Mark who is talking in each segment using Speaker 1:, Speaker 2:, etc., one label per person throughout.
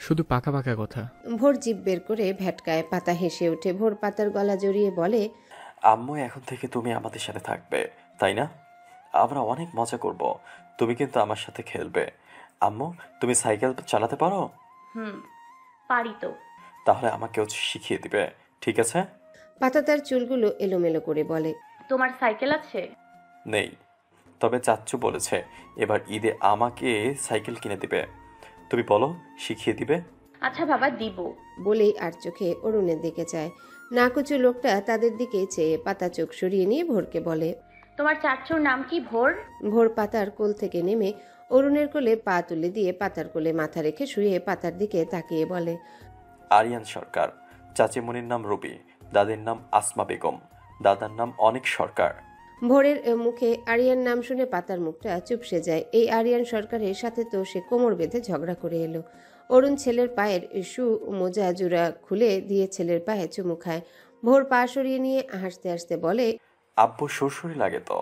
Speaker 1: শুধু পাকা পাকা কথা।
Speaker 2: ভোর জিভ বের করে ভ্যাটকায়। পাতা হেসে ওঠে। ভোর পাতার গলা জড়িয়ে বলে,
Speaker 3: আম্মু এখন থেকে তুমি আমাদের সাথে থাকবে, তাই না? আমরা অনেক মজা করব। তুমি কিন্তু আমার সাথে খেলবে। আম্মু, তুমি সাইকেল চালাতে পারো?
Speaker 4: পারি তো।
Speaker 3: তাহলে আমাকেও শিখিয়ে দিবে, ঠিক আছে?
Speaker 2: পাতা তার চুলগুলো এলোমেলো করে বলে,
Speaker 4: তোমার সাইকেল আছে?
Speaker 3: নেই, তবে চাচ্চু বলেছে এবার ঈদে আমাকে সাইকেল কিনে দিবে। তুমি বলো, শিখিয়ে দিবে?
Speaker 4: আচ্ছা বাবা, দিব।
Speaker 2: বলেই আর চোখে অরুণের দিকে চায়। নাকুচু লোকটা তাদের দিকে চেয়ে পাতা চোখ সরিয়ে নিয়ে ভোরকে বলে,
Speaker 4: তোমার চাচ্চুর নাম কি? ভোর?
Speaker 2: ভোর পাতার কোল থেকে নেমে অরুণের কোলে পা তুলে দিয়ে পাতার কোলে মাথা রেখে শুয়ে পাতার দিকে তাকিয়ে বলে,
Speaker 3: আরিয়ান সরকার। চাচিমণির নাম রবি, দাদির নাম আসমা বেগম, দাদার নাম অনেক সরকার।
Speaker 2: ভোরের মুখে আরিয়ান নাম শুনে পাতার মুখটা চুপসে যায়। এই আরিয়ান সরকারের সাথে তো সে কোমর বেঁধে ঝগড়া করে এলো। অরুণ ছেলের পায়ের শু মোজা জোড়া খুলে দিয়ে ছেলের পায়ে চুমু খায়। ভোর পা সরিয়ে নিয়ে হাসতে হাসতে বলে,
Speaker 3: আব্বু সুরসুরি লাগে তো।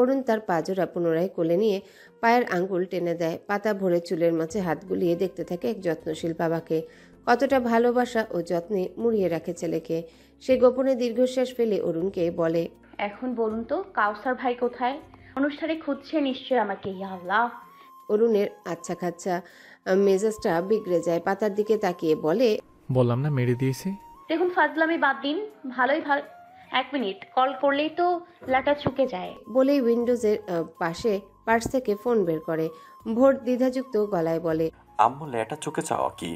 Speaker 2: অরুণ তার পা জোড়া পুনরায় কোলে নিয়ে পায়ের আঙ্গুল টেনে দেয়। পাতা ভোরের চুলের মাঝে হাত বুলিয়ে দেখতে থাকে এক যত্নশীল বাবাকে। কতটা ভালোবাসা ও যত্নে মুড়িয়ে রাখে ছেলেকে। সে গোপনে দীর্ঘশ্বাস ফেলে অরুণকে বলে,
Speaker 4: এখন বলুন তো, কাউসার ভাই কোথায়? অনুষ্ঠানে খুঁজছে নিশ্চয় আমাকে। ইয়া আল্লাহ।
Speaker 2: অরুণের আচ্ছা খাচ্ছা মেজাজটা বিগড়ে যায়। পাতার দিকে তাকিয়ে বলে,
Speaker 1: বললাম না মেরে দিয়েছি।
Speaker 4: দেখুন, ফাজলামি বাদ দিন। ভালোই ভালো। 1 মিনিট, কল করলেই তো লাটা চুকে যায়।
Speaker 2: বলেই উইন্ডোজের পাশে পার্স থেকে ফোন বের করে। ভোর দ্বিধাযুক্ত গলায় বলে,
Speaker 3: আম্মু লেটা চোখে চাওয়া কি?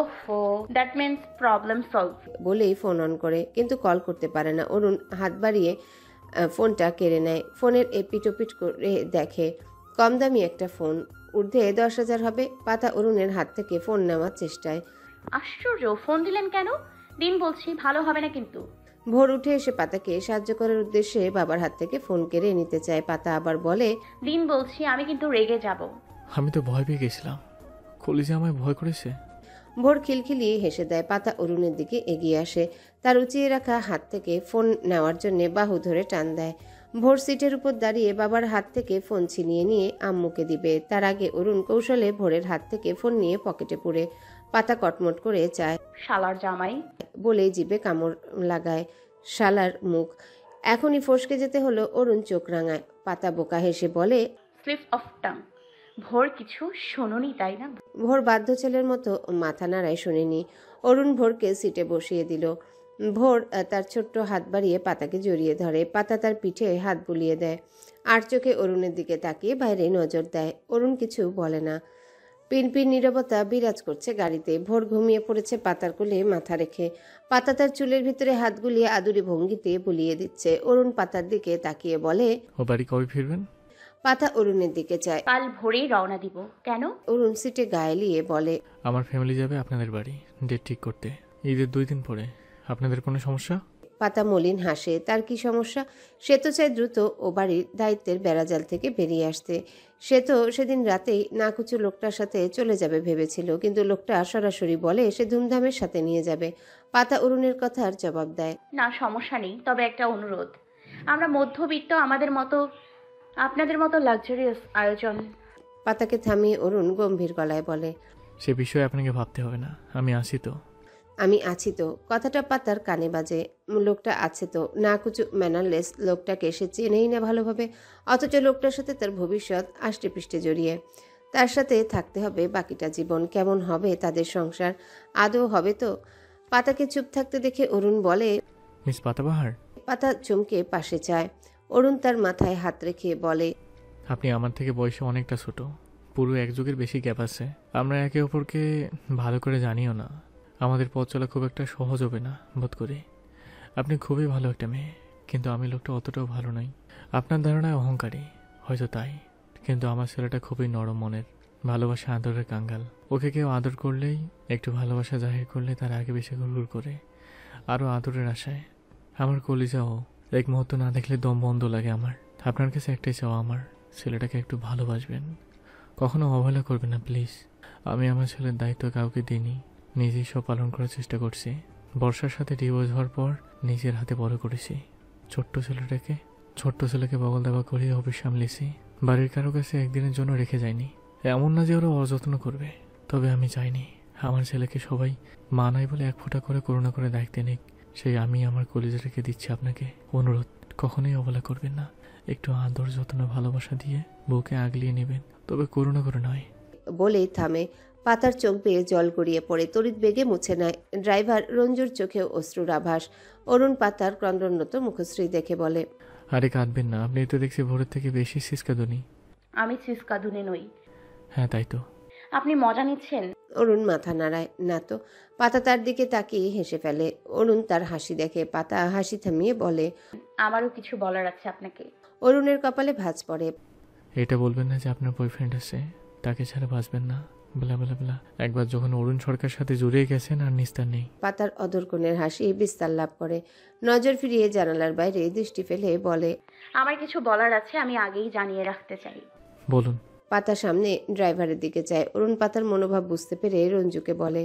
Speaker 4: ওহো, দ্যাট মিন্স প্রবলেম সলভ।
Speaker 2: বলেই ফোন অন করে, কিন্তু কল করতে পারে না। অরুণ হাত বাড়িয়ে ফোনটা কেড়ে নেয়। ফোনের এপিটোপিট করে দেখে কম দামি একটা ফোন, ঊর্ধ্বে 10,000 হবে। পাতা অরুণের হাত থেকে ফোন নেওয়ার চেষ্টায়।
Speaker 4: আশ্চর্য, ফোন দিলেন কেন? দিন বলছি, ভালো হবে না কিন্তু।
Speaker 2: ভোর উঠে এসে পাতাকে সাহায্য করার উদ্দেশ্যে বাবার হাত থেকে ফোন কেড়ে নিতে চায়। পাতা আবার বলে,
Speaker 4: দিন বলছি, আমি কিন্তু রেগে যাব।
Speaker 1: আমি তো ভয় পেয়ে গেছিলাম। কলিজা আমায় ভয় করেছে।
Speaker 2: ভোর খিলখিলিয়ে হেসে দেয়। পাতা অরুণের দিকে এগিয়ে আসে। তার উঁচিয়ে রাখা হাত থেকে ফোন নেওয়ার জন্য বাহু ধরে টান দেয়। ভোর সিটের উপর দাঁড়িয়ে বাবার হাত থেকে ফোন ছিনিয়ে নিয়ে আম্মুকে দিবে। তার আগে অরুণ কৌশলে ভোরের হাত থেকে ফোন নিয়ে পকেটে পুরে। পাতা কটমট করে চায়,
Speaker 4: শালার জামাই।
Speaker 2: বলেই জিভে কামড় লাগায়। শালার মুখ। এখনই ফসকে যেতে হলো। অরুণ চোখ রাঙায়। পাতা বোকা হেসে বলে,
Speaker 4: স্লিপ অফ টাং। ভোর কিছু শোনোনি তাই না?
Speaker 2: ভোর বাধ্য ছেলের মতো মাথা নাড়ায়, শুনেনি। অরুণ ভোরকে সিটে বসিয়ে দিল। ভোর তার ছোট্ট হাত বাড়িয়ে পাতাকে জড়িয়ে ধরে। পাতা তার পিঠে হাত বুলিয়ে দেয়। আর চোখে অরুণের দিকে তাকিয়ে বাইরে নজর দেয়। অরুণ কিছু বলে না। পিনপিন নীরবতা বিরাজ করছে গাড়িতে। ভোর ঘুমিয়ে পড়েছে পাতার কোলে মাথা রেখে। পাতা তার চুলের ভিতরে হাত গুলিয়ে আদুরি ভঙ্গিতে বুলিয়ে দিচ্ছে। অরুণ পাতার দিকে তাকিয়ে বলে,
Speaker 1: ও বাড়ি কবে ফিরবেন?
Speaker 2: পাতা অরুণের দিকে চায়।
Speaker 4: কাল ভোরেই রওনা দিব। কেন?
Speaker 2: অরুণ সিটে গায়ে লিয়ে বলে,
Speaker 1: আমার ফ্যামিলি যাবে আপনাদের বাড়ি ডেট ঠিক করতে, ঈদের 2 দিন পরে। আপনাদের কোনো সমস্যা?
Speaker 2: পাতা মলিন হাসে। তার কি সমস্যা? সে তো চায় দ্রুত ও বাড়ির দায়িত্বের বেড়াজাল থেকে বেরিয়ে আসতে। সে তো সেদিন রাতেই নাকুচু লোকটার সাথে চলে যাবে ভেবেছিল, কিন্তু লোকটা সরাসরি বলে সে ধুমধামের সাথে নিয়ে যাবে। পাতা অরুণের কথার জবাব দেয়,
Speaker 4: না, সমস্যা নেই, তবে একটা অনুরোধ। আমরা মধ্যবিত্ত, আমাদের মতো আপনাদের মতো লাক্সারিয়াস আয়োজন।
Speaker 2: পাতাকে থামিয়ে অরুণ গম্ভীর গলায় বলে,
Speaker 1: সে বিষয়ে আপনাকে ভাবতে হবে না, আমি আসি তো।
Speaker 2: আমি আছি তো। কথাটা পাতার কানে বাজে। লোকটা আছে তো। নাকুচু ম্যানারলেস লোকটাকে সে চেনেই না ভালোভাবে, অথচ লোকটার সাথে তার ভবিষ্যৎ আষ্টে পৃষ্ঠে জড়িয়ে। তার সাথে থাকতে হবে বাকিটা জীবন। কেমন হবে তাদের সংসার? আদৌ হবে তো? পাতাকে চুপ থাকতে দেখে অরুণ বলে,
Speaker 1: মিস পাতাবাহার,
Speaker 2: পাতা চমকে পাশে চায়। অরুণ তার মাথায় হাত রেখে বলে,
Speaker 1: আপনি আমার থেকে বয়সে অনেকটা ছোট, পুরো 1 যুগের বেশি গ্যাপ আছে। আমরা একে অপরকে ভালো করে জানিও না। আমাদের পথ চলা খুব একটা সহজ হবে না বোধ করি। আপনি খুবই ভালো একটা মেয়ে, কিন্তু আমি লোকটা অতটাও ভালো নই। আপনার ধারণায় অহংকারী, হয়তো তাই, কিন্তু আমার ছেলেটা খুবই নরম মনের, ভালোবাসা আদরের কাঙ্গাল। ওকে কেউ আদর করলেই, একটু ভালোবাসা জাহির করলে তার আগে বেশি ঘুরঘুর করে, আরও আদরের আশায়। আমার কলিজাও এক মুহূর্ত না দেখলে দম বন্ধ লাগে আমার। আপনার কাছে একটাই চাওয়া, আমার ছেলেটাকে একটু ভালোবাসবেন, কখনো অবহেলা করবেন না প্লিজ। আমি আমার ছেলের দায়িত্ব কাউকে দিইনি, নিজেই সব পালন করার চেষ্টা করছি। বর্ষার সাথে ডিভোর্স হওয়ার পর নিজের হাতে বড় করেছি ছোট্ট ছেলেকে বগল দাবা করিয়ে অফিস সামলেছি। বাড়ির কারো কাছে একদিনের জন্য রেখে যায়নি। এমন না যে ওরা অযত্ন করবে, তবে আমি চাইনি আমার ছেলেকে সবাই মা নাই বলে এক ফোঁটা করে করুণা করে দায়িত্বে নিক। সেই আমি আমার কলিজা রেখে দিচ্ছি আপনাকে অনুরোধ, কখনোই অবহেলা করবেন না। একটু আদর যত্ন ভালোবাসা দিয়ে বউকে আগলিয়ে নেবেন, তবে করুণা করে নয়।
Speaker 2: বলেই থামে। পাতার চোখ বেয়ে জল গড়িয়ে পড়ে, তড়িৎ বেগে মুছে নেয়। ড্রাইভার রঞ্জুর চোখে অশ্রুর আভাস। অরুণ পাতার ক্রন্দনরত মুখশ্রী দেখে বলে,
Speaker 1: আরে কাঁদবেন না, আপনি তো দেখছি ভোরের থেকে বেশি সিসকাদুনি।
Speaker 4: আমি সিসকাদুনে নই।
Speaker 1: হ্যাঁ তাই তো।
Speaker 4: আপনি মজা নিচ্ছেন?
Speaker 2: অরুণ মাথা নাড়ায়। না তো। পাতা তার দিকে তাকিয়ে হেসে ফেলে। অরুণ তার হাসি দেখে। পাতা হাসি থামিয়ে বলে,
Speaker 4: আমারও কিছু বলার আছে আপনাকে।
Speaker 2: অরুণের কপালে ভাঁজ পড়ে।
Speaker 1: এটা বলবেন না যে আপনার বয়ফ্রেন্ড আছে, তাকে ছাড়া বাঁচবেন না। বলা বলা বলা একবার যখন অরুণ সরকার সাথে জড়িয়ে গেছেন আর নিস্তার নেই।
Speaker 2: পাতার অদরকনের হাসি বিস্তার লাভ করে। নজর ফিরিয়ে জানালার বাইরে দৃষ্টি ফেলে বলে,
Speaker 4: আমার কিছু বলার আছে, আমি আগেই জানিয়ে রাখতে চাই।
Speaker 1: বলুন।
Speaker 2: পাতা সামনে ড্রাইভারের দিকে যায়। অরুণ পাতার মনোভাব বুঝতে পেরে রঞ্জুকে বলে,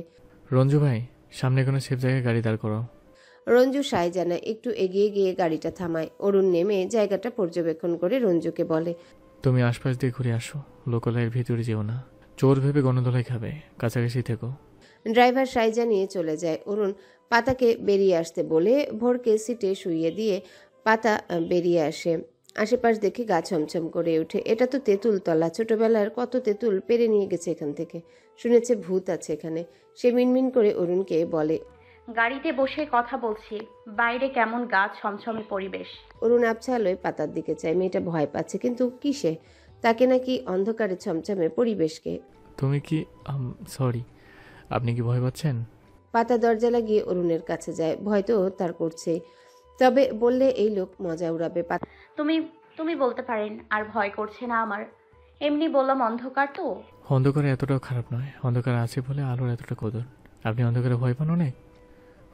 Speaker 1: রঞ্জু ভাই, সামনে কোনো সেফ জায়গায় গাড়ি দাঁড় করাও।
Speaker 2: রঞ্জু সায় জানায়। একটু এগিয়ে গিয়ে গাড়িটা থামায়। অরুণ নেমে জায়গাটা পর্যবেক্ষণ করে রঞ্জুকে বলে,
Speaker 1: তুমি আশপাশ দিয়ে ঘুরে আসো, লোকালয়ের ভিতরে যেও না। চোর ভেবে গণদোলাই খাবে, কাছাকাছি থেকো।
Speaker 2: ড্রাইভার সায় জানিয়ে চলে যায়। অরুণ পাতাকে বেরিয়ে আসতে বলে ভোরকে সিটে শুইয়ে দিয়ে পাতা বেরিয়ে আসে। আশেপাশ দেখে গা ছমছম করে ওঠে। এটা তো তেঁতুল তলা, ছোটবেলার কত তেঁতুল পেরে নিয়ে গেছে এখান থেকে। শুনেছে ভূত আছে এখানে। সে মিনমিন করে অরুণকে বলে,
Speaker 4: গাড়িতে বসে কথা বলছি, বাইরে কেমন গা ছমছমে পরিবেশ।
Speaker 2: অরুণ আবছা আলোয় পাতার দিকে চায়। মেয়েটা ভয় পাচ্ছে, কিন্তু কিসে? তাকে নাকি অন্ধকারে ছমছমে পরিবেশকে?
Speaker 1: তুমি কি সরি, আপনি কি ভয় পাচ্ছেন?
Speaker 2: পাতা দরজা লাগিয়ে অরুণের কাছে যায়। ভয় তো তার করছে, তবে বললে এই লোক মজা উড়াবে।
Speaker 4: তুমি তুমি বলতে পারেন, আর ভয় করছে না আমার। এমনি বললাম, অন্ধকার তো।
Speaker 1: অন্ধকারে এতটাও খারাপ নয়, অন্ধকার আছে বলে আলোর এতটা কদর। আপনি অন্ধকারে ভয় পান অনেক।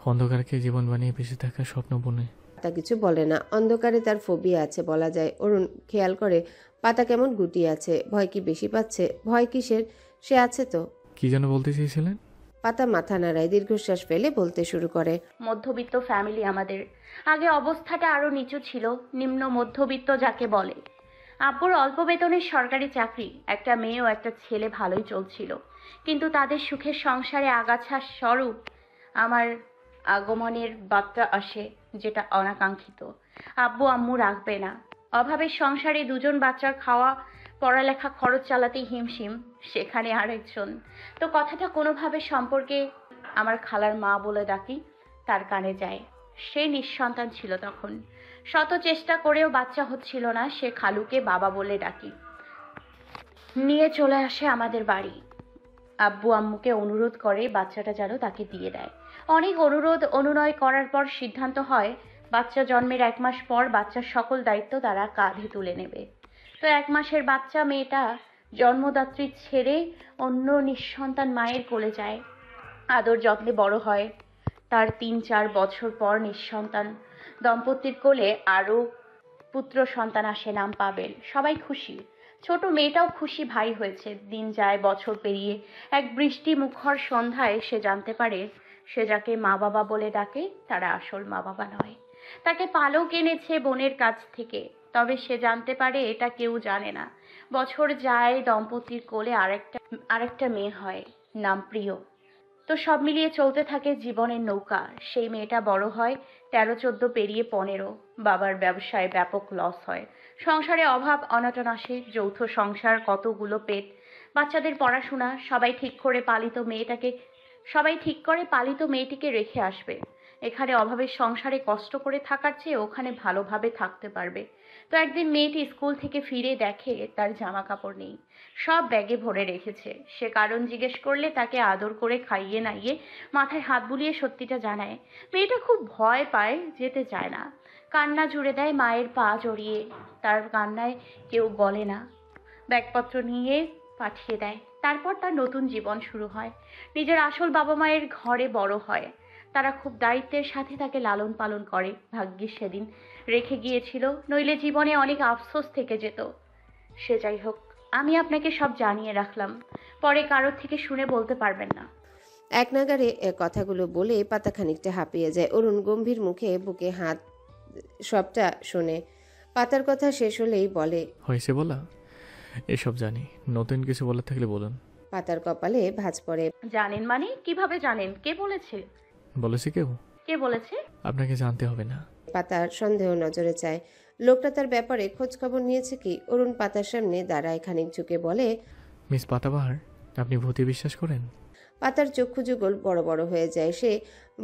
Speaker 1: অন্ধকারকে জীবন বানিয়ে বেঁচে থাকার স্বপ্ন বনে।
Speaker 2: পাতা কিছু বলে না। অন্ধকারে তার ফোবিয়া আছে বলা যায়। অরুণ খেয়াল করে পাতা কেমন গুটিয়ে আছে। ভয় কি বেশি পাচ্ছে? ভয় কিসের? সে আছে তো।
Speaker 1: কি যেন বলতে চেয়েছিলেন?
Speaker 2: পাতা মাথা নাড়ায়, দীর্ঘশ্বাস ফেলে বলতে শুরু করে,
Speaker 4: মধ্যবিত্ত ফ্যামিলি আমাদের। আগে অবস্থাটা আরো নিচু ছিল, নিম্ন মধ্যবিত্ত যাকে বলে। আব্বুর অল্প বেতনের সরকারি চাকরি, একটা মেয়ে ও একটা ছেলে, ভালোই চলছিল। কিন্তু তাদের সুখের সংসারে আগাছা স্বরূপ আমার আগমনের বার্তা আসে, যেটা অনাকাঙ্ক্ষিত। আব্বু আম্মু রাখবে না। অভাবের সংসারে দুজন বাচ্চার খাওয়া পড়ালেখা খরচ চালাতেই হিমশিম, সেখানে আরেকজন। তো কথাটা কোনোভাবে সম্পর্কে আমার খালার মা বলে ডাকি, তার কানে যায়। সে নিঃসন্তান ছিল তখন, শত চেষ্টা করেও বাচ্চা হচ্ছিল না। সে খালুকে বাবা বলে ডাকি নিয়ে চলে আসে আমাদের বাড়ি। আব্বু আম্মুকে অনুরোধ করে বাচ্চাটা যেন তাকে দিয়ে দেয়। অনেক অনুরোধ অনুনয় করার পর সিদ্ধান্ত হয়, বাচ্চা জন্মের 1 মাস পর বাচ্চার সকল দায়িত্ব তারা কাঁধে তুলে নেবে। তো 1 মাসের বাচ্চা মেয়েটা জন্মদাত্রী ছেড়ে অন্য নিঃসন্তান মায়ের কোলে যায়। আদর যত্নে বড় হয়। তার 3-4 বছর পর নিঃসন্তান দম্পতির কোলে আরও পুত্র সন্তান আসে, নাম পাবেল। সবাই খুশি, ছোট মেয়েটাও খুশি, ভাই হয়েছে। দিন যায়, বছর পেরিয়ে এক বৃষ্টি মুখর সন্ধ্যায় সে জানতে পারে, সে যাকে মা বাবা বলে ডাকে তারা আসল মা বাবা নয়। তাকে পালক এনেছে বোনের কাছ থেকে, তবে সে জানতে পারে এটা কেউ জানে না। বছর যায়, দম্পতির কোলে আরেকটা মেয়ে হয়, নাম প্রিয়। তো সব মিলিয়ে চলতে থাকে জীবনের নৌকা। সেই মেয়েটা বড় হয়, 13-14 পেরিয়ে 15। বাবার ব্যবসায় ব্যাপক লস হয়। সংসারে অভাব অনটন আসে, যৌথ সংসার, কতগুলো পেট, বাচ্চাদের পড়াশোনা। সবাই ঠিক করে পালিত মেয়েটিকে রেখে আসবে। এখানে অভাবের সংসারে কষ্ট করে থাকার চেয়ে ওখানে ভালোভাবে থাকতে পারবে। তো একদিন মেয়েটি স্কুল থেকে ফিরে দেখে তার জামা কাপড় নেই, সব ব্যাগে ভরে রেখেছে। সে কারণ জিজ্ঞেস করলে তাকে আদর করে খাইয়ে নাইয়ে মাথায় হাত বুলিয়ে সত্যিটা জানায়। মেয়েটা খুব ভয় পায়, যেতে চায় না, কান্না জুড়ে দেয় মায়ের পা জড়িয়ে। তার কান্নায় কেউ বলে না, ব্যাগপত্র নিয়ে পাঠিয়ে দেয়। তারপর তার নতুন জীবন শুরু হয়। নিজের আসল বাবা মায়ের ঘরে বড় হয়। তারা খুব দায়িত্বের সাথে তাকে লালন পালন করে। ভাগ্যিস সেদিন রেখে গিয়েছিল, নইলে জীবনে অনেক আফসোস থেকে যেত। সে যাই হোক, আমি আপনাকে সব জানিয়ে রাখলাম, পরে কারোর থেকে শুনে বলতে পারবেন না।
Speaker 2: এক নাগারে কথাগুলো বলে পাতা খানিকটা হাঁপিয়ে যায়। অরুণ গম্ভীর মুখে বুকে হাত, সবটা শোনে। পাতার কথা শেষ হলেই বলে,
Speaker 1: হয়েছে বলা, এসব জানি, নতুন কিছু বলার থাকলে বলুন।
Speaker 2: পাতার কপালে ভাঁজ পড়ে।
Speaker 4: জানেন মানে কিভাবে জানেন? কে বলেছে?
Speaker 1: বলেছে কেউ?
Speaker 4: কে বলেছে?
Speaker 1: আপনাকে জানতে হবে না।
Speaker 2: পাতার সন্দেহ নজরে চায়। লোকটা তার ব্যাপারে খোঁজ খবর নিয়েছে কি? অরুণ পাতার সামনে দাঁড়ায়, খানিক ঝুঁকে বলে,
Speaker 1: মিস পাতাবাহার, আপনি ভূতে বিশ্বাস করেন?
Speaker 2: পাতার চক্ষু যুগল বড় বড় হয়ে যায়। সে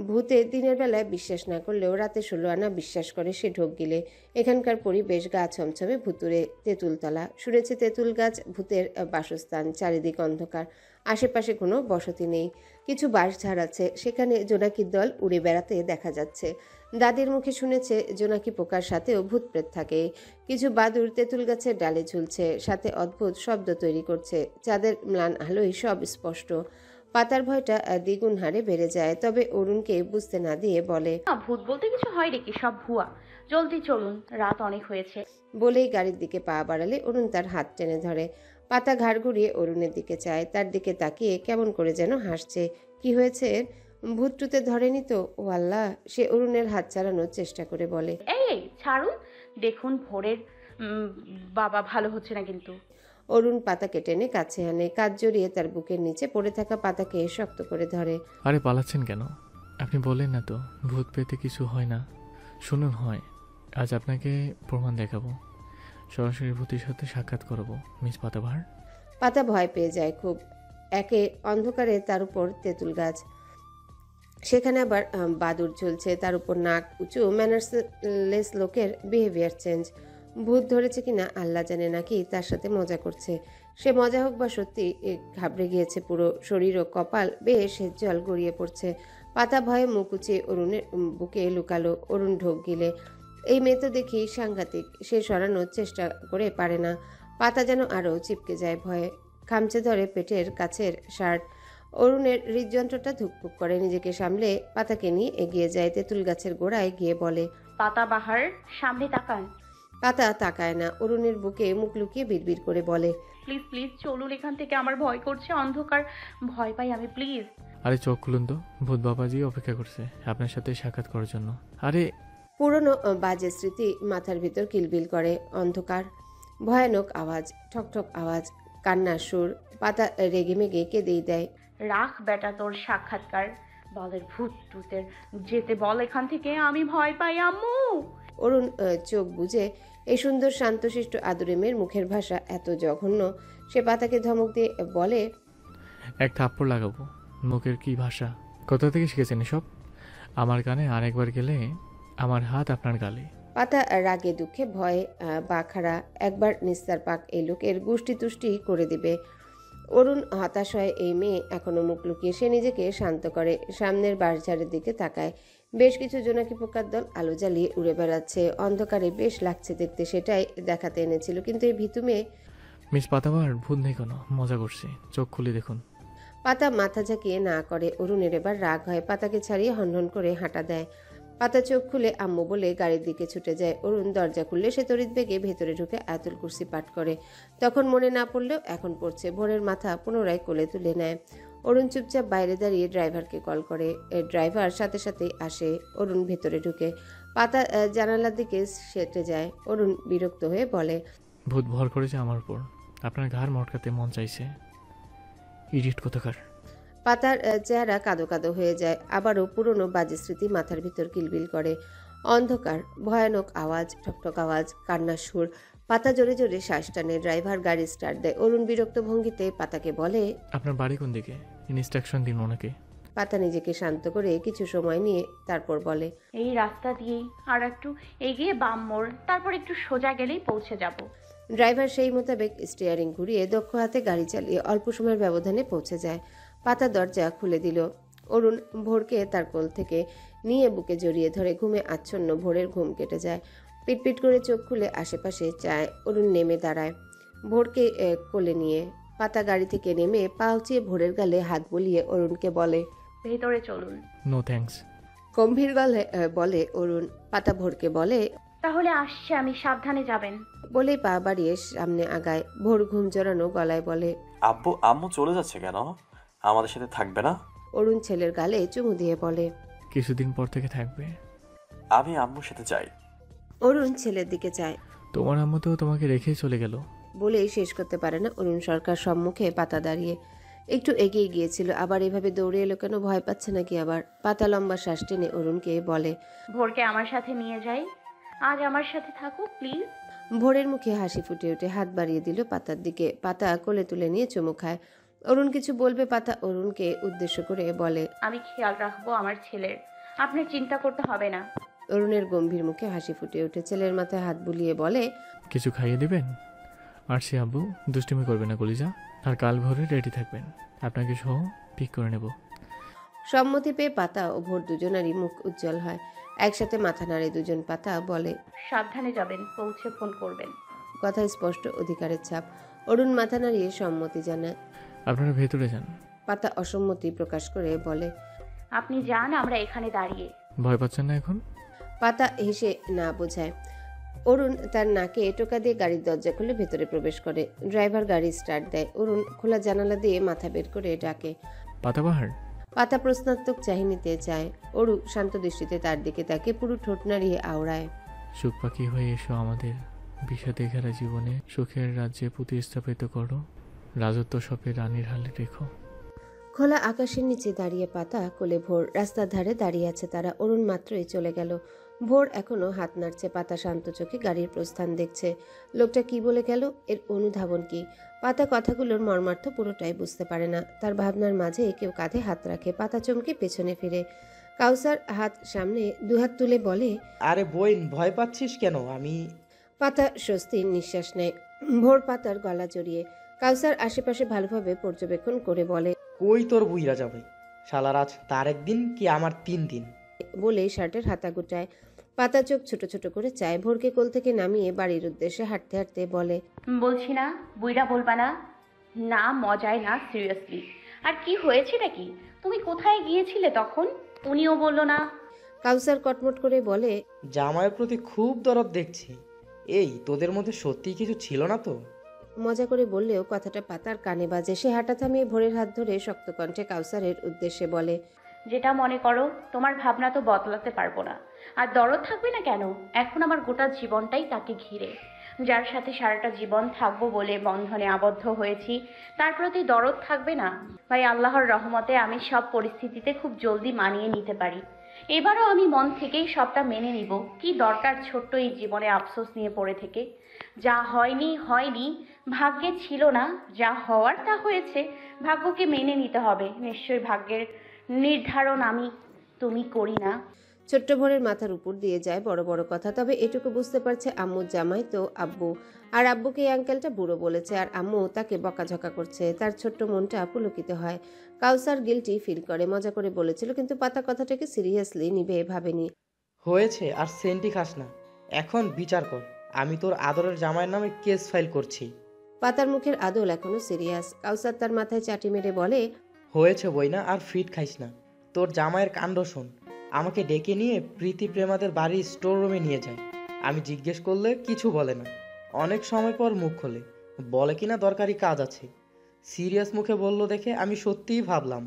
Speaker 2: ভূতে দিনের বেলায় বিশ্বাস না করলেও রাতে 16 আনা বিশ্বাস করে সে ঢোক গিলে। এখানকার পরিবেশ গা ছমছমে, ভুতুরে, তেঁতুলতলা। শুনেছে তেঁতুল গাছ ভূতের বাসস্থান, চারিদিক অন্ধকার, আশেপাশে কোনো বসতি নেই। কিছু বাঁশঝাড় আছে, সেখানে জোনাকির দল উড়ে বেড়াতে দেখা যাচ্ছে। দাদির মুখে শুনেছে জোনাকি পোকার সাথেও ভূতপ্রেত থাকে। কিছু বাদুড় তেঁতুল গাছের ডালে ঝুলছে, সাথে অদ্ভুত শব্দ তৈরি করছে। চাঁদের ম্লান আলোয় সব স্পষ্ট। পাতার ভয়টা দ্বিগুণ হারে বেড়ে যায়। তবে অরুণকে বুঝতে না দিয়ে বলে,
Speaker 4: না, ভূত বলতে কিছু হয় নাকি? সব ভুয়া। জলদি চলুন, রাত অনেক হয়েছে।
Speaker 2: বলেই গাড়ির দিকে পা বাড়ালে অরুণ তার হাত টেনে ধরে। পাতা ঘাড় ঘুরিয়ে অরুণের দিকে চায়, তার দিকে তাকিয়ে কেমন করে যেন হাসছে। কি হয়েছে? ভূত টুতে ধরেনি তো? ও আল্লাহ! সে অরুণের হাত চালানোর চেষ্টা করে বলে,
Speaker 4: এই এই ছাড়ুন। দেখুন ভোরের বাবা ভালো হচ্ছে না কিন্তু।
Speaker 2: অরুণ পাতাকে টেনে কাছে আনে, কাঁধ জড়িয়ে তার বুকের নিচে পড়ে থাকা পাতাকে শক্ত করে ধরে।
Speaker 1: আরে পালাচ্ছেন কেন? আপনি বললেন না তো ভূত পেতে কিছু হয় না? শুনুন, হয়। আজ আপনাকে প্রমাণ দেখাবো। সরাসরি ভূতের সাথে সাক্ষাৎ করাবো, মিস পাতাবাহার।
Speaker 2: পাতা ভয় পেয়ে যায় খুব। একে অন্ধকারে, তার উপর তেঁতুল গাছ, সেখানে আবার বাদুড় ঝুলছে, তার উপর নাক উঁচু, ম্যানার্সলেস লোকের বিহেভিয়ার চেঞ্জ। ভূত ধরেছে কিনা আল্লাহ জানে, নাকি তার সাথে মজা করছে। সে মজা হোক বা সত্যি, ঘাবড়ে গিয়েছে পুরো শরীর ও কপাল বেয়ে সে জল গড়িয়ে পড়ছে। পাতা ভয়ে মুখ উঁচিয়ে অরুণের বুকে লুকালো। অরুণ ঢোক গিলে, এই মেয়ে তো দেখি সাংঘাতিক। সে সরানোর চেষ্টা করে পারে না। পাতা যেন আরও চিপকে যায় ভয়ে, খামচে ধরে পেটের কাছের শার্ট। অরুণের হৃদযন্ত্রটা ধুকপুক করে। নিজেকে সামলে পাতাকে নিয়ে এগিয়ে যায়, তেঁতুল গাছের গোড়ায় গিয়ে বলে,
Speaker 4: পাতাবাহার, সামনে তাকান।
Speaker 2: পাতা তাকায় না। অরুণের বুকে মুখ লুকিয়ে বিড়বিড় করে বলে,
Speaker 4: প্লিজ প্লিজ চলুন এখান থেকে, আমার ভয় করছে, অন্ধকার, ভয় পাই আমি, প্লিজ।
Speaker 1: আরে চোখ খুলুন তো, ভূত বাবাজি অপেক্ষা করছে আপনার সাথে সাক্ষাৎ করার জন্য। আরে
Speaker 2: পুরনো বাজে স্মৃতি মাথার ভিতর কিলবিল করে। অন্ধকার, ভয়ানক আওয়াজ, ঠকঠক আওয়াজ, কান্নার সুর। পাতা রেগেমেগে কেঁদেই দেয়।
Speaker 4: রাখ বেটা তোর সাক্ষাৎকার, বলের ভূত টুতের, যেতে বল এখান থেকে, আমি ভয় পাই আম্মু।
Speaker 2: অরুণ চোখ বুজে। এই সুন্দর শান্তশিষ্ট আদুরে মেয়ের মুখের ভাষা এত জঘন্য। সে পাতাকে ধমক দিয়ে বলে,
Speaker 1: এক থাপ্পড় লাগাবো। মুখের কি ভাষা, কোথা থেকে শিখেছেন এসব? আমার কানে আরেকবার গেলে আমার হাত আপনার গালে।
Speaker 2: পাতা রাগে দুঃখে ভয়ে বাখারা। একবার নিস্তার পাক এই লোকের গুষ্টি তুষ্টি করে দিবে। অরুণ হতাশ হয়। এই মেয়ে এখনো মুখ লুকিয়ে। সে নিজেকে শান্ত করে, সামনের বাঁশঝাড়ের দিকে তাকায়। বেশ কিছু জোনাকি পোকার দল আলো জ্বালিয়ে উড়ে বেড়াচ্ছে। অন্ধকারে বেশ লাগছে দেখতে, সেটাই দেখাতে এনেছিল। কিন্তু এই ভীতু মেয়ে।
Speaker 1: মিস পাতাবাহার, ভূত নেই কোনো, মজা করছি, চোখ খুলে দেখুন।
Speaker 2: পাতা মাথা ঝাঁকিয়ে না করে। অরুণের এবার রাগ হয়, পাতাকে ছাড়িয়ে হনহন করে হাঁটা দেয়। পাতা চোখ খুলে আম্মু বলে গাড়ির দিকে ছুটে যায়। অরুণ দরজা খুললে সে তড়িৎ বেগে ভেতরে ঢুকে আয়াতুল কুরসি পাঠ করে। তখন মনে না পড়লেও এখন পড়ছে। ভোরের মাথা পুনরায় কোলে তুলে নেয়। অরুণ চুপচাপ বাইরে দাঁড়িয়ে ড্রাইভারকে কল করে। ড্রাইভার সাথে সাথেই আসে। অরুণ ভেতরে ঢুকে পাতা জানালার দিকে সেটে যায়। অরুণ বিরক্ত হয়ে বলে,
Speaker 1: ভূত ভর করেছে আমার উপর, আপনার ঘাড় মটকাতে মন চাইছে। ইডিয়েট কোথাকার।
Speaker 2: পাতার চেহারা কাদো কাদো হয়ে যায়। আবারও পুরনো বাজে স্মৃতি মাথার ভিতর কিলবিল করে। অন্ধকার, ভয়ানক আওয়াজ, ঠকঠক আওয়াজ, কান্নার সুর। পাতা জোরে জোরে শ্বাস টানে। ড্রাইভার গাড়ি স্টার্ট দেয়। অরুণ বিরক্ত ভঙ্গিতে পাতাকে বলে,
Speaker 1: আপনার বাড়ি কোন দিকে? ইনস্ট্রাকশন দিন ওনাকে।
Speaker 2: পাতা নিজেকে শান্ত করে কিছু সময় নিয়ে তারপর বলে,
Speaker 4: এই রাস্তা দিয়েই, আর একটু এগিয়ে বাম মোড়, তারপর একটু সোজা গেলেই পৌঁছে যাব।
Speaker 2: ড্রাইভার সেই মোতাবেক স্টিয়ারিং ঘুরিয়ে দক্ষ হাতে গাড়ি চালিয়ে অল্প সময়ের ব্যবধানে পৌঁছে যায়। পাতা দরজা খুলে দিল। অরুণ ভোরকে তার কোল থেকে নিয়ে বুকে জড়িয়ে ধরে। ঘুমে আচ্ছন্ন ভোরের ঘুম কেটে যায়। পিটপিট করে চোখ খুলে আশেপাশে চায়। অরুণ নেমে দাঁড়ায় ভোরকে কোলে নিয়ে। পাতা গাড়ি থেকে নেমে পা উঁচিয়ে ভোরের গালে হাত বুলিয়ে অরুণকে বলে,
Speaker 4: ভেতরে চলুন।
Speaker 1: No thanks.
Speaker 2: গম্ভীর গলে বলে অরুণ। পাতা ভোরকে বলে,
Speaker 4: তাহলে আসছে আমি, সাবধানে যাবেন।
Speaker 2: বলেই পা বাড়িয়ে সামনে আগায়। ভোর ঘুম জড়ানো গলায় বলে,
Speaker 3: আম্মু চলে যাচ্ছে কেন? আমাদের সাথে থাকবে না?
Speaker 2: অরুণ ছেলের গালে চুমু দিয়ে বলে,
Speaker 1: কিছুদিন পর থেকে থাকবে।
Speaker 3: আমি আম্মুর সাথে যাই।
Speaker 2: অরুণ ছেলের দিকে চায়।
Speaker 1: তোমার আম্মু তো তোমাকে রেখেই চলে গেল।
Speaker 2: বলেই শেষ করতে পারে না অরুণ সরকার সম্মুখে পাতা দাঁড়িয়ে। একটু এগিয়ে গিয়েছিল, আবার এভাবে দৌড়ে এলো কেন, ভয় পাচ্ছে নাকি আবার? পাতা লম্বা শ্বাস টেনে অরুণকে বলে,
Speaker 4: ভোরকে আমার সাথে নিয়ে যাই, আজ আমার সাথে থাকো প্লিজ।
Speaker 2: ভোরের মুখে হাসি ফুটে ওঠে, হাত বাড়িয়ে দিল পাতার দিকে। পাতা কোলে তুলে নিয়ে চুমু খায়। অরুণ কিছু বলবে, পাতা অরুণকে উদ্দেশ্য করে বলে,
Speaker 4: আমি খেয়াল রাখবো আমার ছেলের, আপনার চিন্তা করতে হবে না।
Speaker 2: অরুণের গম্ভীর মুখে হাসি ফুটে ওঠে, ছেলের মাথায় হাত বুলিয়ে বলে,
Speaker 1: কিছু খাইয়ে দিবেন? আর সে আব্বু দুষ্টুমি করবে না কলিজা, আর কাল ভোরে রেডি থাকবেন, আপনাকে সহ পিক করে নেব।
Speaker 2: সম্মতি পেয়ে পাতা ও ভোর দুজনারই মুখ উজ্জ্বল হয়। একসাথে মাথা নাড়ে দুজন। পাতা বলে,
Speaker 4: সাবধানে যাবেন, পৌঁছে ফোন করবেন।
Speaker 2: কথায় স্পষ্ট অধিকারের ছাপ। অরুণ মাথা নাড়িয়ে সম্মতি জানায়।
Speaker 1: আপনারা ভেতরে যান।
Speaker 2: পাতা অসম্মতি প্রকাশ করে বলে,
Speaker 4: আপনি যান, আমরা এখানে দাঁড়িয়ে।
Speaker 1: ভয় পাচ্ছেন না এখন?
Speaker 2: পাতা হেসে না বোঝায়। অরুণ তার নাকে টোকা দিয়ে গাড়ির দরজা খুলে ভেতরে প্রবেশ করে। ড্রাইভার গাড়ি স্টার্ট দেয়। অরুণ খোলা জানালা দিয়ে মাথা বের করে ডাকে।
Speaker 1: পাতাবাহার।
Speaker 2: পাতা প্রশ্নাত্মক চাহিনিতে চায়। অরু শান্ত দৃষ্টিতে তার দিকে তাকে পুরো ঠোঁট নাড়িয়ে আওড়ায়।
Speaker 1: সুখ পাখি হয়ে এসো আমাদের বিষাদে ঘেরা জীবনে, সুখের রাজ্যে প্রতিস্থাপিত করো, রাজত্ব সপে রানীর হালে রেখো।
Speaker 2: খোলা আকাশের নিচে দাঁড়িয়ে পাতা, কোলে ভোর। রাস্তার ধারে দাঁড়িয়ে আছে তারা। অরুণ মাত্রই চলে গেল। ভোর এখনো হাত নাড়ছে। পাতা শান্ত চোখে গাড়ির প্রস্থান দেখছে। লোকটা কি বলে গেল, এর অনুধাবন কি? পাতা কথাগুলোর মর্মার্থ পুরোটাই বুঝতে পারে না। তার ভাবনার মাঝে কেউ কাঁধে হাত রাখে। পাতা চমকে পেছনে ফিরে। কাউসার হাত সামনে, দুহাত তুলে বলে,
Speaker 5: আরে বোন, ভয় পাচ্ছিস কেন? আমি
Speaker 2: পাতা স্বস্তির নিঃশ্বাস নেয়। ভোর পাতার গলা জড়িয়ে। কাউসার আশেপাশে ভালোভাবে পর্যবেক্ষণ করে বলে,
Speaker 5: কই তোর বুইরা যাবে? শালার আজ তার একদিন কি আমার 3 দিন।
Speaker 2: বলে শার্টের হাতা গুটায়। পাতা চোখ ছোট ছোট করে চায়। ভোরকে কোল থেকে নামিয়ে বাড়ির উদ্দেশ্যে হাঁটতে হাঁটতে বলে,
Speaker 4: বলছি না বুইড়া বলবা না। না মজায় না, সিরিয়াসলি। আর কি হয়েছে নাকি? তুমি কোথায় গিয়েছিলে তখন? উনিও বলল না।
Speaker 2: কাউসার কটমট করে বলে,
Speaker 5: জামাইয়ের প্রতি খুব দরদ দেখছি। এই তোদের মধ্যে সত্যিই কিছু ছিল না তো?
Speaker 2: মজা করে বললেও কথাটা পাতার কানে বাজে। সে হাঁটা থামিয়ে ভোরের হাত ধরে শক্ত কণ্ঠে কাউসারের উদ্দেশ্যে বলে,
Speaker 4: যেটা মনে করো, তোমার ভাবনা তো বদলাতে পারবো না। আর দরদ থাকবে না কেন? এখন আমার গোটা জীবনটাই তাকে ঘিরে। যার সাথে সারাটা জীবন থাকবো বলে বন্ধনে আবদ্ধ হয়েছি, তার প্রতি দরদ থাকবে না? ভাই, আল্লাহর রহমতে আমি সব পরিস্থিতিতে খুব জলদি মানিয়ে নিতে পারি। এবারও আমি মন থেকেই সবটা মেনে নিব। কি দরকার ছোট্ট এই জীবনে আফসোস নিয়ে পড়ে থেকে? যা হয়নি হয়নি, ভাগ্যে ছিল না। যা হওয়ার তা হয়েছে। ভাগ্যকে মেনে নিতে হবে। নিশ্চয়ই ভাগ্যের নির্ধারণ তুমি করি না।
Speaker 2: ছোট্ট ভোরের মাথার উপর দিয়ে যায় বড় বড় কথা। তবে এটুকু বুঝতে পারছে, আম্মুর জামাই তো আব্বু। আর আব্বুকে এই আঙ্কেলটা বুড়ো বলেছে, আর আম্মু তাকে বকাঝকা করছে। তার ছোট্ট মনটা পুলকিত হয়। কাউসার গিলটি ফিল করে। মজা করে বলেছিল, কিন্তু পাতা কথাটাকে সিরিয়াসলি নিবে ভাবেনি।
Speaker 5: হয়েছে, আর সেন্টি খাস না। এখন বিচার কর। আমি তোর আদরের জামাইয়ের নামে কেস ফাইল করছি।
Speaker 2: পাতার মুখের আদল এখনো সিরিয়াস। কাউসার তার মাথায় চাটি মেরে বলে,
Speaker 5: হয়েছে বই না, আর ফিট খাইস না। তোর জামাইয়ের কাণ্ড শোন। আমাকে ডেকে নিয়ে প্রীতি প্রেমাদের বাড়ির স্টোর রুমে নিয়ে যায়। আমি জিজ্ঞেস করলে কিছু বলে না। অনেক সময় পর মুখ খোলে, বলে কিনা দরকারি কাজ আছে। সিরিয়াস মুখে বলল দেখে আমি সত্যিই ভাবলাম।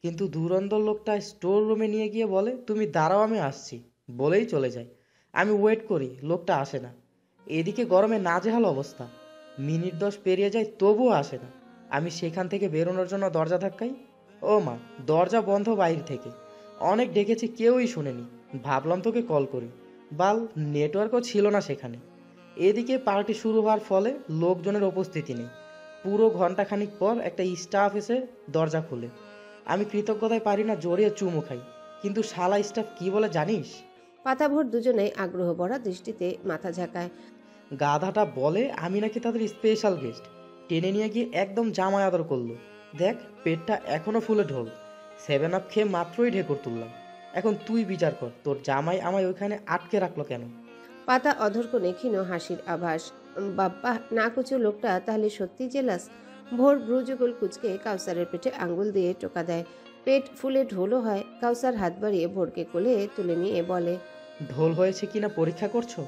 Speaker 5: কিন্তু ধুরন্ধর লোকটা স্টোর রুমে নিয়ে গিয়ে বলে, তুমি দাঁড়াও আমি আসছি, বলেই চলে যায়। আমি ওয়েট করি, লোকটা আসে না। এদিকে গরমে নাজেহাল অবস্থা। মিনিট 10 পেরিয়ে যায়, তবুও আসে না। আমি সেখান থেকে বেরোনোর জন্য দরজা ধাক্কাই। ও মা, দরজা বন্ধ বাইরে থেকে। অনেক ডেকেছি, কেউই শুনেনি। ভাবলাম তোকে কল করি, বাল নেটওয়ার্কও ছিল না সেখানে। এদিকে পার্টি শুরু হওয়ার ফলে লোকজনের উপস্থিতি নেই। পুরো ঘন্টাখানিক পর একটা স্টাফ এসে দরজা খুলে। আমি কৃতজ্ঞতায় পারি না জড়িয়ে চুমু খাই। কিন্তু শালা স্টাফ কি বলে জানিস?
Speaker 2: পাতা ভোর দুজনেই আগ্রহ ভরা দৃষ্টিতে মাথা ঝাঁকায়।
Speaker 5: গাধাটা বলে আমি নাকি তাদের স্পেশাল গেস্ট। টেনে নিয়ে গিয়ে একদম জামাই আদর করলো। দেখ, পেটটা এখনো ফুলে ঢোল। 7 আপ খেয়ে মাত্রই ঢেকুর তুললাম। এখন তুই বিচার কর, তোর জামাই আমায় ওইখানে আটকে রাখলো কেন?
Speaker 2: পাতা অধরকোণে ক্ষীণ হাসির আভাস। বাপ্পা, না কুচু লোকটা তাহলে সত্যি জেলাস। ভোর ব্রুজুগল কুচকে কাউসারের পেটে আঙ্গুল দিয়ে টোকা দেয়। পেট ফুলে ঢোলও হয়। কাউসার হাত বাড়িয়ে ভোরকে কোলে তুলে নিয়ে বলে,
Speaker 5: ঢোল হয়েছে কিনা পরীক্ষা করছো?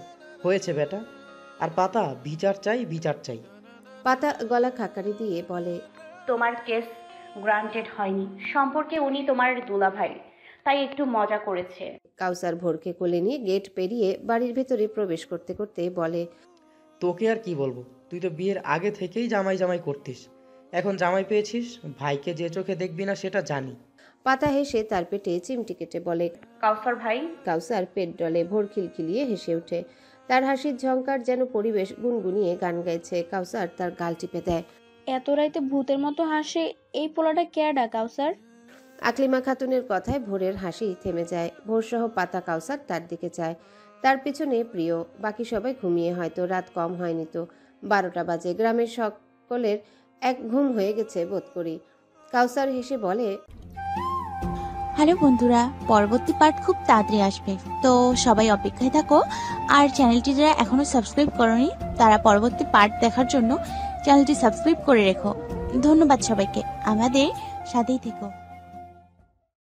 Speaker 5: হয়েছে বেটা। আর পাতা, বিচার চাই, বিচার চাই।
Speaker 2: পাতা গলা খাকারি দিয়ে বলে,
Speaker 4: তোমার কেস গ্রান্টেড হয়নি। সম্পর্কে উনি তোমার দুলাভাই, তাই একটু মজা করেছে।
Speaker 2: কাউসার ভোরকে কোলে নিয়ে গেট পেরিয়ে বাড়ির ভেতরে প্রবেশ করতে করতে বলে,
Speaker 5: তোকে আর কি বলবো, তুই তো বিয়ের আগে থেকেই জামাই জামাই করতিস। এখন জামাই পেয়েছিস, ভাইকে যে চোখে দেখবি না সেটা জানি।
Speaker 2: পাতা হেসে তার পেটে চিমটি কেটে বলে।
Speaker 4: কাউসার ভাই,
Speaker 2: কাউসার পেট ডলে, ভোর খিলখিলিয়ে হেসে ওঠে। তার হাসির ঝংকার যেন পরিবেশ গুনগুনিয়ে গান গাইছে। কাউসার তার গাল টিপে দেয়।
Speaker 6: এত রাইতে ভূতের মতো হাসে, এই পোলাটা কেডা কাউসার?
Speaker 2: আকলিমা খাতুনের কথায় ভোরের হাসি থেমে যায়। ভোর সহ পাতা কাউসার তার দিকে চায়। তার পিছনে প্রিয়। বাকি সবাই ঘুমিয়ে, হয়তো রাত কম হয়নি তো। 12টা বাজে। গ্রামের সকলের এক ঘুম হয়ে গেছে বোধ করি। কাউসার হেসে বলে,
Speaker 7: হ্যালো বন্ধুরা, পরবর্তী পার্ট খুব তাড়াতাড়ি আসবে, তো সবাই অপেক্ষায় থাকো। আর চ্যানেলটি যারা এখনো সাবস্ক্রাইব করনি তারা পরবর্তী পার্ট দেখার জন্য চ্যানেলটি সাবস্ক্রাইব করে রেখো। ধন্যবাদ সবাইকে, আমাদের সাথেই থেকো।